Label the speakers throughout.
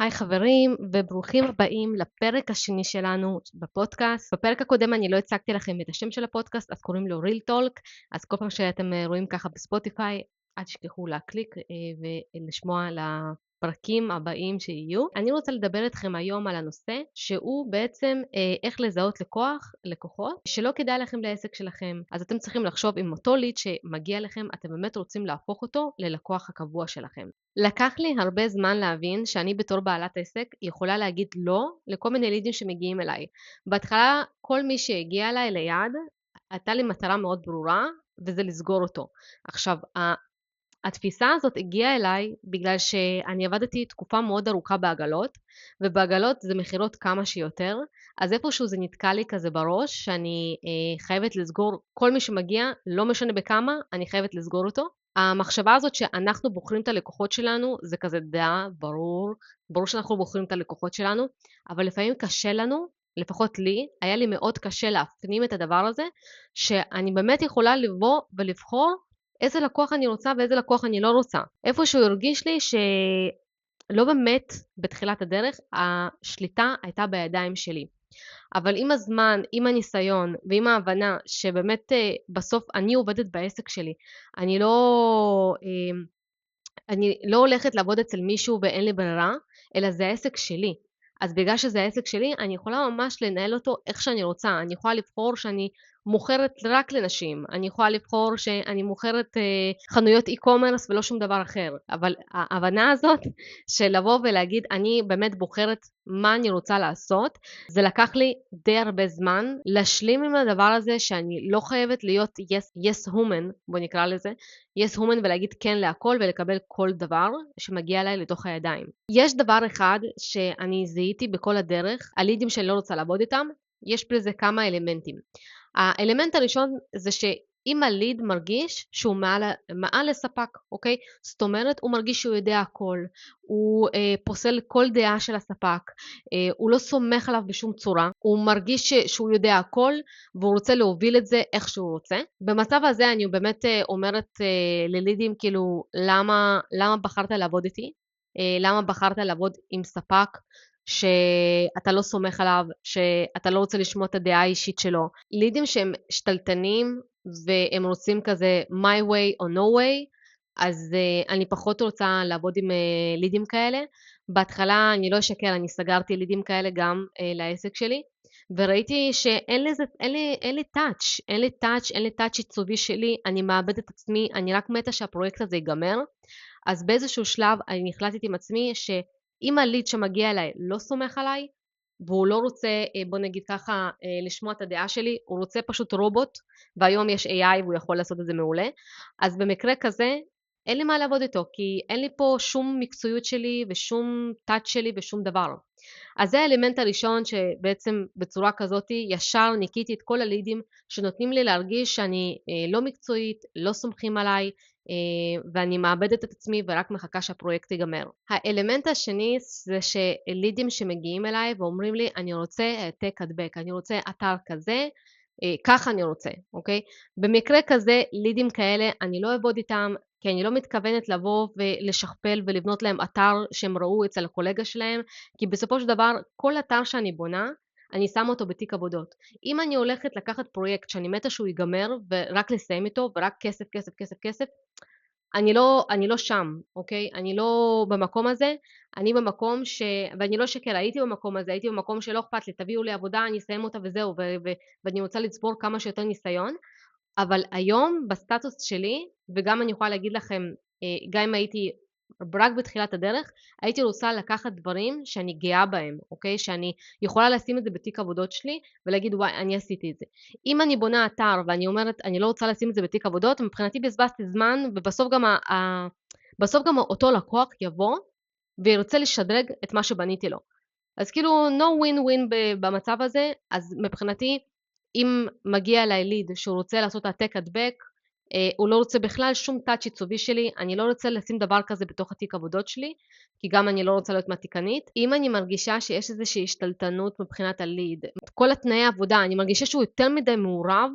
Speaker 1: היי חברים, וברוכים הבאים לפרק השני שלנו בפודקאסט. בפרק הקודם אני לא הצגתי לכם את השם של הפודקאסט, אז קוראים לו Real Talk. אז כל פעם שאתם רואים ככה בספוטיפיי, אל תשכחו להקליק ולשמוע על הפרקים הבאים שיהיו. אני רוצה לדבר איתכם היום על הנושא שהוא בעצם איך לזהות לקוחות שלא כדאי לכם לעסק שלכם. אז אתם צריכים לחשוב אם אותו ליד שמגיע לכם, אתם באמת רוצים להפוך אותו ללקוח הקבוע שלכם. לקח לי הרבה זמן להבין שאני בתור בעלת עסק יכולה להגיד לא לכל מיני לידים שמגיעים אליי. בהתחלה כל מי שהגיע אליי ליד, הייתה לי מטרה מאוד ברורה, וזה לסגור אותו. עכשיו, התפיסה הזאת הגיעה אליי בגלל שאני עבדתי תקופה מאוד ארוכה בעגלות, ובעגלות זה מחירות כמה שיותר, אז איפשהו זה נתקע לי כזה בראש, שאני חייבת לסגור כל מי שמגיע, לא משנה בכמה, אני חייבת לסגור אותו. המחשבה הזאת שאנחנו בוחרים את הלקוחות שלנו, זה כזה דעה, ברור שאנחנו בוחרים את הלקוחות שלנו, אבל לפעמים קשה לנו, לפחות לי, היה לי מאוד קשה להפנים את הדבר הזה, שאני באמת יכולה לבוא ולבחור איזה לקוח אני רוצה ואיזה לקוח אני לא רוצה. איפשהו הרגיש לי שלא באמת בתחילת הדרך, השליטה הייתה בידיים שלי. אבל עם הזמן, עם הניסיון ועם ההבנה שבאמת בסוף אני עובדת בעסק שלי, אני לא, אני לא הולכת לעבוד אצל מישהו ואין לי ברירה, אלא זה העסק שלי. אז בגלל שזה העסק שלי, אני יכולה ממש לנהל אותו איך שאני רוצה. אני יכולה לבחור שאני מוכרת רק לנשים. אני יכולה לבחור שאני מוכרת חנויות e-commerce ולא שום דבר אחר. אבל ההבנה הזאת של לבוא ולהגיד, אני באמת בוחרת מה אני רוצה לעשות, זה לקח לי די הרבה זמן להשלים עם הדבר הזה שאני לא חייבת להיות yes woman, בוא נקרא לזה, yes woman ולהגיד כן להכל ולקבל כל דבר שמגיע אליי לתוך הידיים. יש דבר אחד שאני זיהיתי בכל הדרך, הלידים שאני לא רוצה לעבוד איתם, יש בזה כמה אלמנטים. האלמנט הראשון זה שאם הליד מרגיש שהוא מעל לספק, אוקיי? זאת אומרת, הוא מרגיש שהוא יודע הכל, הוא פוסל כל דעה של הספק, הוא לא סומך עליו בשום צורה, הוא מרגיש שהוא יודע הכל, והוא רוצה להוביל את זה איך שהוא רוצה. במצב הזה אני באמת אומרת ללידים, כאילו, למה בחרת לעבוד איתי? למה בחרת לעבוד עם ספק שאתה לא סומך עליו, שאתה לא רוצה לשמוע את הדעה האישית שלו? לידים שהם שתלטנים והם רוצים כזה my way or no way, אז אני פחות רוצה לעבוד עם לידים כאלה. בהתחלה אני לא אשקר, אני סגרתי לידים כאלה גם לעסק שלי, וראיתי שאין לזה, אין לי טאץ', אין לי טאץ' עיצובי שלי, אני מאבדת את עצמי, אני רק מתה שהפרויקט הזה ייגמר. אז באיזשהו שלב אני החלטתי עם עצמי שאם הליד שמגיע אליי לא סומך עליי, והוא לא רוצה, בוא נגיד ככה, לשמוע את הדעה שלי, הוא רוצה פשוט רובוט, והיום יש AI והוא יכול לעשות את זה מעולה, אז במקרה כזה, אין לי מה לעבוד איתו, כי אין לי פה שום מקצועיות שלי, ושום טאץ' שלי, ושום דבר. אז זה האלמנט הראשון שבעצם בצורה כזאת ישר ניקיתי את כל הלידים שנותנים לי להרגיש שאני לא מקצועית, לא סומכים עליי, ואני מאבדת את עצמי ורק מחכה שהפרויקט ייגמר. האלמנט השני זה שלידים שמגיעים אליי ואומרים לי, אני רוצה העתק הדבק, אני רוצה אתר כזה, ככה אני רוצה, אוקיי? במקרה כזה, לידים כאלה, אני לא אעבוד איתם, כי אני לא מתכוונת לבוא ולשכפל ולבנות להם אתר שהם ראו אצל הקולגה שלהם, כי בסופו של דבר, כל אתר שאני בונה, אני שמה אותו בתיק עבודות. אם אני הולכת לקחת פרויקט שאני מתה שהוא ייגמר, ורק לסיים איתו, ורק כסף, כסף, כסף, כסף, אני לא שם, אוקיי? אני לא במקום הזה, אני במקום ואני לא שקר, הייתי במקום הזה, הייתי במקום שלא אכפת לי, תביאו לי עבודה, אני אסיים אותה וזהו, ואני רוצה לצבור כמה שיותר ניסיון, אבל היום בסטטוס שלי, וגם אני יכולה להגיד לכם, גם אם הייתי רק בתחילת הדרך, הייתי רוצה לקחת דברים שאני גאה בהם, אוקיי? שאני יכולה לשים את זה בתיק עבודות שלי, ולהגיד וואי, אני עשיתי את זה. אם אני בונה אתר ואני אומרת, אני לא רוצה לשים את זה בתיק עבודות, מבחינתי בזבזתי זמן, ובסוף בסוף גם אותו לקוח יבוא, וירצה לשדרג את מה שבניתי לו. אז כאילו no win-win במצב הזה, אז מבחינתי אם מגיע אליי ליד שהוא רוצה לעשות העתק הדבק, הוא לא רוצה בכלל שום טאץ' עיצובי שלי, אני לא רוצה לשים דבר כזה בתוך התיק עבודות שלי, כי גם אני לא רוצה להיות מתיקנית. אם אני מרגישה שיש איזושהי השתלטנות מבחינת הליד, כל התנאי העבודה, אני מרגישה שהוא יותר מדי מעורב,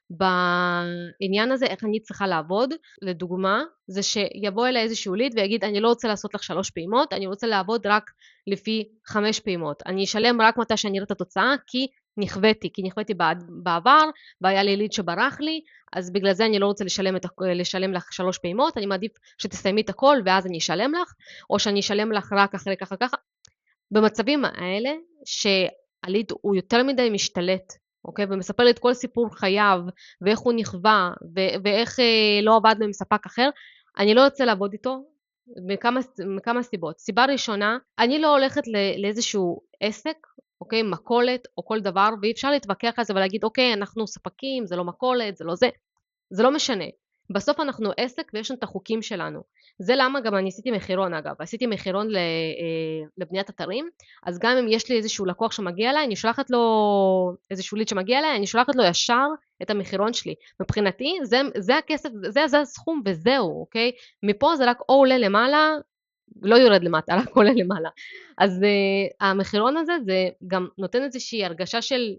Speaker 1: בעניין הזה, איך אני צריכה לעבוד. לדוגמה, זה שיבוא אליי איזשהו ליד ויגיד, אני לא רוצה לעשות לך 3 פעימות, אני רוצה לעבוד רק לפי 5 פעימות. אני אשלם רק מתי שאני אראה את התוצאה, כי נכוויתי בעבר, והיה לי ליד שברח לי, אז בגלל זה אני לא רוצה לשלם לך 3 פעימות, אני מעדיף שתסיימי את הכל ואז אני אשלם לך, או שאני אשלם לך רק אחרי ככה. במצבים האלה, שהליד הוא יותר מדי משתלט, אוקיי? ומספר לי את כל סיפור חייו, ואיך הוא נכווה, ואיך לא עבד לו עם ספק אחר, אני לא רוצה לעבוד איתו, מכמה סיבות. סיבה ראשונה, אני לא הולכת לאיזשהו עסק, אוקיי? מכולת או כל דבר, ואי אפשר להתווכח על זה ולהגיד, אוקיי, אנחנו ספקים, זה לא מכולת, זה לא זה. זה לא משנה. בסוף אנחנו עסק ויש לנו את החוקים שלנו. זה למה גם אני עשיתי מחירון אגב. עשיתי מחירון לבניית אתרים, אז גם אם יש לי איזשהו לקוח שמגיע אליי, אני שולחת לו איזשהו ליד שמגיע אליי, אני שולחת לו ישר את המחירון שלי. מבחינתי זה הכסף, זה הסכום וזהו, אוקיי? מפה זה רק או עולה למעלה, לא יורד למטה, רק עולה למעלה. אז המחירון הזה זה גם נותן איזושהי הרגשה של,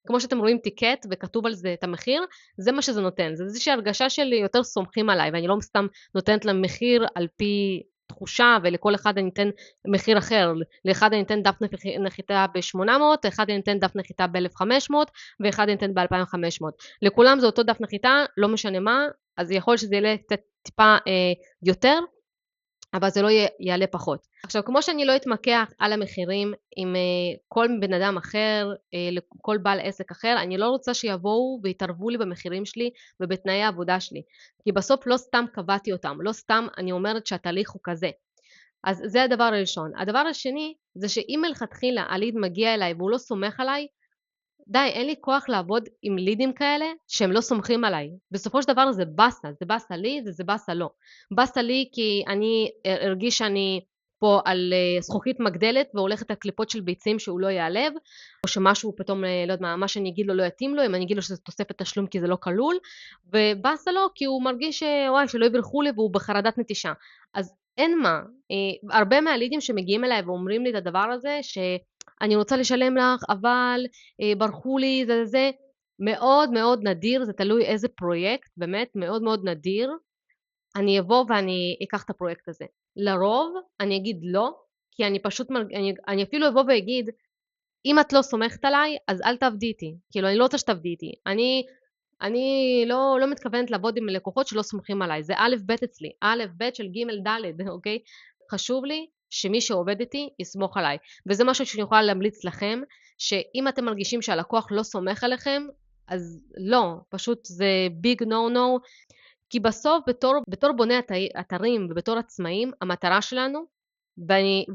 Speaker 1: כמו שאתם רואים טיקט וכתוב על זה את המחיר, זה מה שזה נותן, זה איזושהי הרגשה של יותר סומכים עליי, ואני לא סתם נותנת להם מחיר על פי תחושה, ולכל אחד אני אתן מחיר אחר, לאחד אני אתן דף נחיתה ב-800, לאחד אני אתן דף נחיתה ב-1500, ואחד אני אתן ב-2500. לכולם זה אותו דף נחיתה, לא משנה מה, אז יכול להיות שזה יעלה טיפה יותר, אבל זה לא יעלה פחות. עכשיו, כמו שאני לא אתמקח על המחירים עם כל בן אדם אחר, כל בעל עסק אחר, אני לא רוצה שיבואו ויתערבו לי במחירים שלי ובתנאי העבודה שלי. כי בסוף לא סתם קבעתי אותם, לא סתם אני אומרת שהתהליך הוא כזה. אז זה הדבר הראשון. הדבר השני, זה שאם מלכתחילה הליד מגיע אליי והוא לא סומך עליי, די, אין לי כוח לעבוד עם לידים כאלה שהם לא סומכים עליי. בסופו של דבר זה בסה, זה בסה לי וזה בסה לא. בסה לי כי אני הרגיש שאני פה על זכוכית מגדלת והולכת על קליפות של ביצים שהוא לא יעלב, או שמשהו פתאום, לא יודעת מה שאני אגיד לו לא יתאים לו, אם אני אגיד לו שזה תוספת תשלום כי זה לא כלול, ובסה לו כי הוא מרגיש וואי, שלא יברחו לי והוא בחרדת נטישה. אז אין מה, הרבה מהלידים שמגיעים אליי ואומרים לי את הדבר הזה, אני רוצה לשלם לך, אבל ברחו לי, זה מאוד מאוד נדיר, זה תלוי איזה פרויקט, באמת מאוד מאוד נדיר, אני אבוא ואני אקח את הפרויקט הזה. לרוב אני אגיד לא, כי אני פשוט, אני אפילו אבוא ואגיד, אם את לא סומכת עליי, אז אל תעבדי איתי, כאילו אני לא רוצה שתעבדי איתי, אני לא מתכוונת לעבוד עם לקוחות שלא סומכים עליי, זה א' ב' אצלי, א' ב' של ג' ד', אוקיי? חשוב לי שמי שעובד איתי יסמוך עליי, וזה משהו שאני יכולה להמליץ לכם, שאם אתם מרגישים שהלקוח לא סומך עליכם, אז לא, פשוט זה ביג נו נו, כי בסוף בתור בוני אתרים ובתור עצמאים, המטרה שלנו,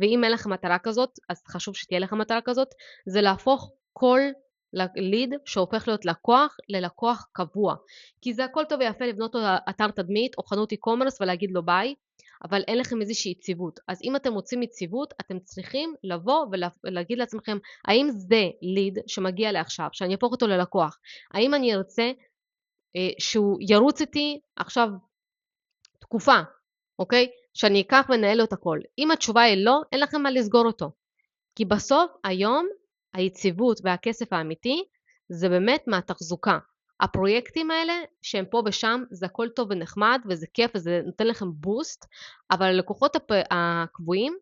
Speaker 1: ואם אין לך מטרה כזאת, אז חשוב שתהיה לך מטרה כזאת, זה להפוך כל ליד שהופך להיות לקוח ללקוח קבוע. כי זה הכל טוב ויפה לבנות אתר תדמית או חנות e-commerce ולהגיד לו ביי, אבל אין לכם איזושהי יציבות. אז אם אתם רוצים יציבות, אתם צריכים לבוא ולהגיד לעצמכם, האם זה ליד שמגיע לעכשיו, שאני אהפוך אותו ללקוח? האם אני ארצה שהוא ירוץ איתי עכשיו תקופה, אוקיי? שאני אקח ונהל לו את הכל. אם התשובה היא לא, אין לכם מה לסגור אותו. כי בסוף היום היציבות והכסף האמיתי זה באמת מהתחזוקה. הפרויקטים האלה שהם פה ושם זה הכל טוב ונחמד וזה כיף וזה נותן לכם בוסט, אבל הלקוחות הקבועים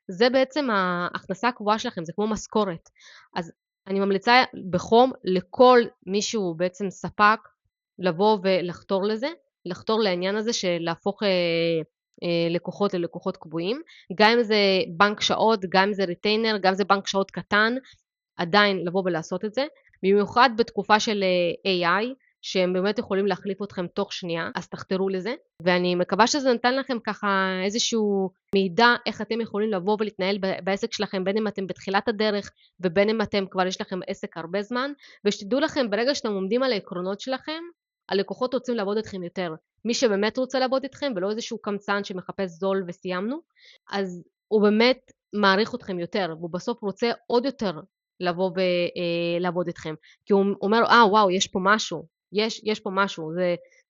Speaker 1: זה בעצם ההכנסה הקבועה שלכם, זה כמו משכורת. אז אני ממליצה בחום לכל מישהו בעצם ספק לבוא ולחתור לזה, לחתור לעניין הזה של להפוך לקוחות ללקוחות קבועים, גם אם זה בנק שעות, גם אם זה ריטיינר, גם אם זה בנק שעות קטן, עדיין לבוא ולעשות את זה, במיוחד בתקופה של AI, שהם באמת יכולים להחליף אתכם תוך שנייה, אז תחתרו לזה, ואני מקווה שזה נתן לכם ככה איזשהו מידע איך אתם יכולים לבוא ולהתנהל בעסק שלכם, בין אם אתם בתחילת הדרך, ובין אם אתם כבר יש לכם עסק הרבה זמן, ושתדעו לכם ברגע שאתם עומדים על העקרונות שלכם, הלקוחות רוצים לעבוד אתכם יותר. מי שבאמת רוצה לעבוד אתכם, ולא איזשהו קמצן שמחפש זול וסיימנו, אז הוא באמת מעריך אתכם יותר, והוא בסוף רוצה עוד יותר לבוא ולעבוד אתכם. כי הוא אומר, וואו, יש פה משהו, יש פה משהו,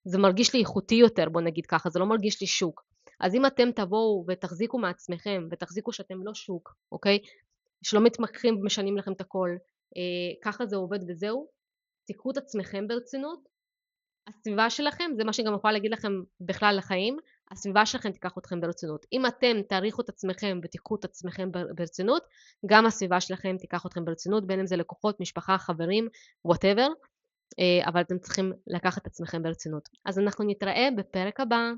Speaker 1: זה מרגיש לי איכותי יותר, בוא נגיד ככה, זה לא מרגיש לי שוק. אז אם אתם תבואו ותחזיקו מעצמכם, ותחזיקו שאתם לא שוק, אוקיי? שלא מתמקחים ומשנים לכם את הכל, ככה זה עובד וזהו, תיקחו את עצמכם ברצינות, הסביבה שלכם, זה מה שגם יכולה להגיד לכם בכלל לחיים, הסביבה שלכם תיקח אתכם ברצינות. אם אתם תעריכו את עצמכם ותיקחו את עצמכם ברצינות, גם הסביבה שלכם תיקח אתכם ברצינות, בין אם זה לקוחות, משפחה, חברים, whatever, אבל אתם צריכים לקחת את עצמכם ברצינות. אז אנחנו נתראה בפרק הבא.